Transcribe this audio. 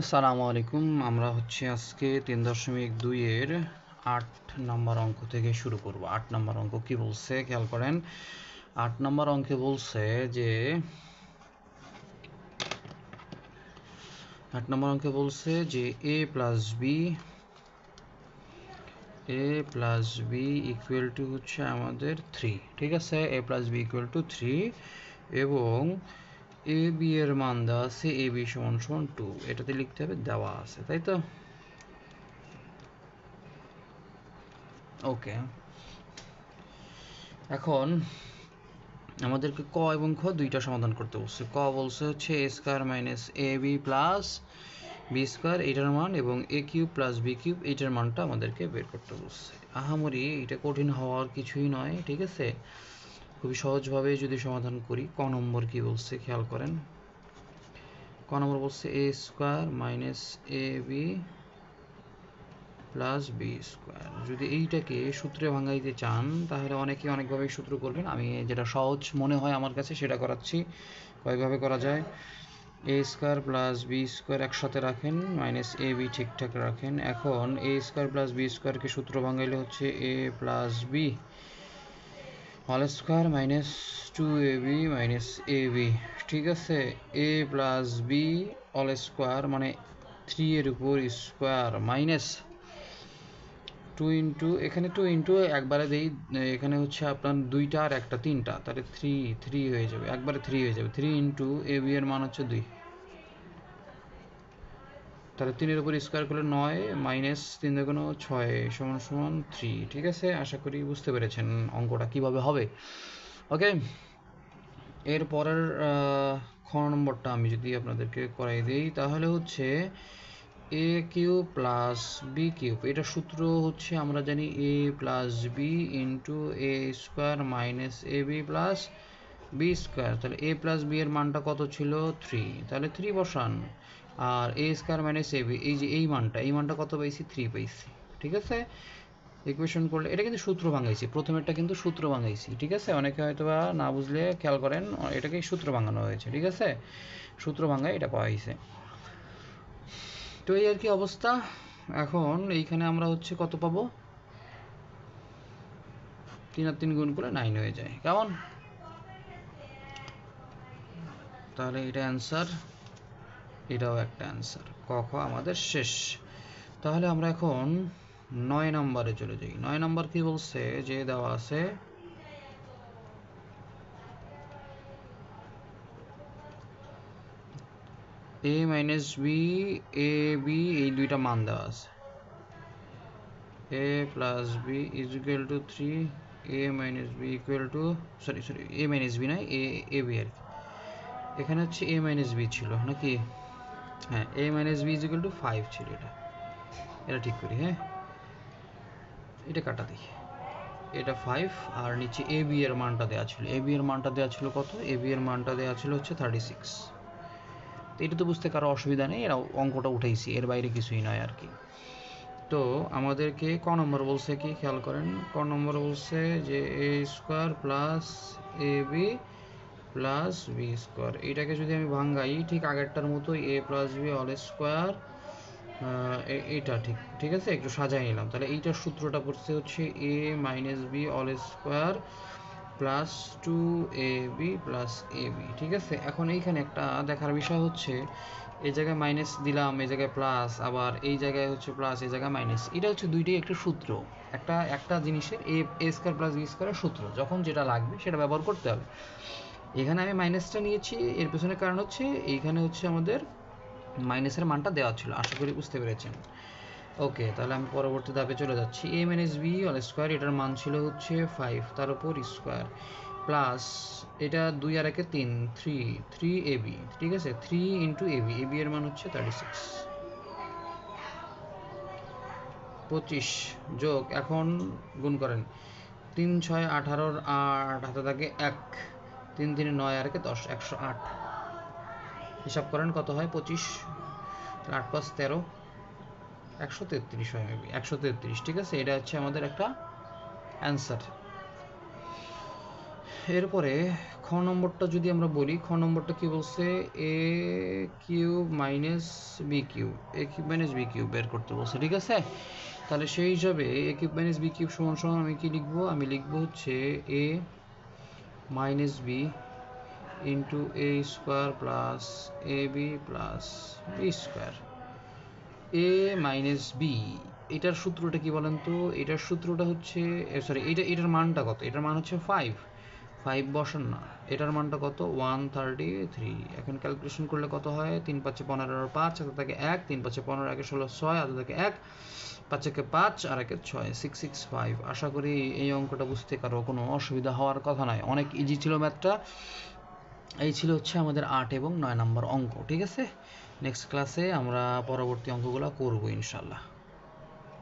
আসসালামু আলাইকুম। আমরা আজকে 3.2 এর 8 নম্বর অঙ্ক থেকে শুরু করব। 8 নম্বর অঙ্ক কি বলছে খেয়াল করেন। 8 নম্বর অঙ্কে বলছে যে 8 নম্বর অঙ্কে বলছে যে a plus B equal to হচ্ছে আমাদের 3। ঠিক আছে, a plus B equal to 3 এবং এ বি এর মান দেওয়া আছে এ বি সমান 2। এটাতে লিখতে হবে দেওয়া আছে, তাই তো? ওকে, এখন আমাদেরকে ক এবং খ দুইটা সমাধান করতে বলছে। ক বলছে হচ্ছে এ square minus A B plus B square এইটার মান এবং এ কিউব প্লাস বি কিউব এইটার মানটা আমাদেরকে বের করতে বলছে। আহামরি এটা কঠিন হওয়ার কিছুই নয়, ঠিক আছে? খুবই সহজভাবে যদি সমাধান করি। ক নম্বর কি বলছে খেয়াল করেন। ক নম্বর বলছে এ square minus A B plus B square. যদি এইটাকে সূত্রে ভাঙাইতে চান তাহলে অনেকে অনেকভাবে সূত্র করবেন। আমি যেটা সহজ মনে হয় আমার কাছে সেটা করাচ্ছি। কয়েকভাবে করা যায়। এ স্কোয়ার প্লাস বি স্কোয়ার একসাথে রাখেন, মাইনাস এ বি ঠিকঠাক রাখেন। এখন এ স্কোয়ার প্লাস বি স্কোয়ারকে সূত্র ভাঙাইলে হচ্ছে A plus B whole square minus 2ab minus A B. ঠিক আছে, A plus B whole square মানে 3 এর উপর স্কোয়ার মাইনাস 2 ইন্টু, এখানে 2 ইন্টু একবারে দেই, এখানে হচ্ছে আপনার দুইটা আর একটা তিনটা, তাহলে 3 হয়ে যাবে, একবারে 3 হয়ে যাবে। 3 ইন্টু এ বি এর মান হচ্ছে 2, তাহলে 3 এর উপর স্কোয়ার করলে 9 মাইনাস 3 দুগুণ 6 সমান সমান 3। ঠিক আছে, আশা করি বুঝতে পেরেছেন অঙ্কটা কিভাবে হবে। ওকে, এর পরের খ নম্বরটা আমি যদি আপনাদেরকে করাই দিই তাহলে হচ্ছে এ কিউব প্লাস বি কিউব। এটা সূত্র হচ্ছে আমরা জানি এ plus B into A square minus A B plus B square. তাহলে এ প্লাস বি এর মানটা কত ছিল? 3, তাহলে 3 বসান। আর এ স্কোয়ার মাইনাস এ বি, এই যে এই মানটা কত পাইছি? 3 পাইছি। ঠিক আছে, ইকুয়েশন করলে এটা কিন্তু সূত্র ভাঙাইছি, প্রথমেরটা কিন্তু সূত্র ভাঙাইছি। ঠিক আছে, অনেকে হয়তো বা না বুঝলে খেয়াল করেন, এটাকেই সূত্র ভাঙানো হয়েছে। ঠিক আছে, সূত্র ভাঙায় এটা পাওয়া গেছে। তো এই আর কি অবস্থা। এখন এইখানে আমরা হচ্ছে কত পাবো? 3 আর 3 গুণ করে 9 হয়ে যায়, কেমন? তাহলে এটা অ্যান্সার, এটাও একটা অ্যান্সার। ক খ আমাদের শেষ। তাহলে আমরা এখন 9 নম্বরে চলে যাই। 9 নম্বর কি বলছে যে দেওয়া আছে A minus B A B, এই দুইটা মান দেওয়া আছে। A plus B is equal to 3, A minus B equal to, sorry A minus B নয়, এ বি আর কি। এখানে হচ্ছে এ মাইনাস বি ছিল নাকি? হ্যাঁ, A minus B is equal to 5 ছিল। এটা ঠিক করি। হ্যাঁ, এটা কাটা দিই। এটা 5 আর নিচে এ বি এর মানটা দেওয়া ছিল। এ বি এর মানটা দেওয়া ছিল কত? এ বি এর মানটা দেওয়া ছিল হচ্ছে 36। তো এটা তো বুঝতে কারো অসুবিধা নেই, এরা অঙ্কটা উঠাইছি, এর বাইরে কিছুই নয় আর কি। তো আমাদেরকে ক নম্বর বলছে কি খেয়াল করেন। ক নম্বর বলছে যে এ square plus A B plus B square. এইটাকে যদি আমি ভাঙ্গাই ঠিক আগেরটার মতো, এ প্লাস বি অল স্কোয়ার, এইটা ঠিক ঠিক আছে, একটু সাজাই নিলাম। তাহলে এইটার সূত্রটা পড়ছে হচ্ছে A minus B all square plus 2ab plus AB. ঠিক আছে, এখন এইখানে একটা দেখার বিষয় হচ্ছে এই জায়গায় মাইনাস দিলাম, এই জায়গায় প্লাস, আবার এই জায়গায় হচ্ছে প্লাস, এই জায়গায় মাইনাস। এটা হচ্ছে দুইটাই একটা সূত্র, একটা জিনিসের এ স্কোয়ার প্লাস বি স্কোয়ারের সূত্র। যখন যেটা লাগবে সেটা ব্যবহার করতে হবে। এখানে আমি মাইনাসটা নিয়েছি, এর পেছনে কারণ হচ্ছে এইখানে হচ্ছে আমাদের মাইনাসের মানটা দেওয়া ছিল। আশা করি বুঝতে পেরেছেন। ওকে, তাহলে আমি পরবর্তী ধাপে চলে যাচ্ছি। এ মাইনাস বি অল স্কোয়ার, এটার মান ছিল হচ্ছে 5, তার উপর স্কোয়ার প্লাস এটা 2 আর 1 3, 3 এবি। ঠিক আছে, 3 ইন্টু এবি, এবি এর মান হচ্ছে 36, 25 যোগ, এখন গুণ করেন। 3 6 18, 8 হাতে থাকে 1, 3 3 9 আর 1 10, 108। হিসাব করেন কত হয়? 25, 8 5 13, 133 হয় মেবি, 133। ঠিক আছে, এটা হচ্ছে আমাদের একটা অ্যান্সার। এরপরে খ নম্বরটা যদি আমরা বলি, খ নম্বরটা কি বলছে, এ কিউব মাইনাস বি কিউব, এ কিউব মাইনাস বি কিউব বের করতে বলছে, ঠিক আছে। তাহলে সেই হিসাবে এ কিউব মাইনাস বি কিউব সমান সমান আমি কি লিখবো, আমি লিখবো হচ্ছে A minus B into A square plus A B plus B square. A minus B, এটার সূত্রটা কি বলেন তো, এটার সূত্রটা হচ্ছে, সরি এটার মানটা কত, এটার মান হচ্ছে 5 বসান না, এটার মানটা কত 133। এখন ক্যালকুলেশন করলে কত হয়, 3 5 15 5 হাতে থাকে 1, 3 5 15 1 16 6 হাতে থাকে 1, 5 1 5 আর 1 6, 665। আশা করি এই অঙ্কটা বুঝতে কারো কোনো অসুবিধা হওয়ার কথা নয়, অনেক ইজি ছিল ম্যাথটা। এই ছিল হচ্ছে আমাদের 8 এবং 9 নম্বর অঙ্ক, ঠিক আছে। নেক্সট ক্লাসে আমরা পরবর্তী অঙ্কগুলো করবো ইনশাল্লাহ।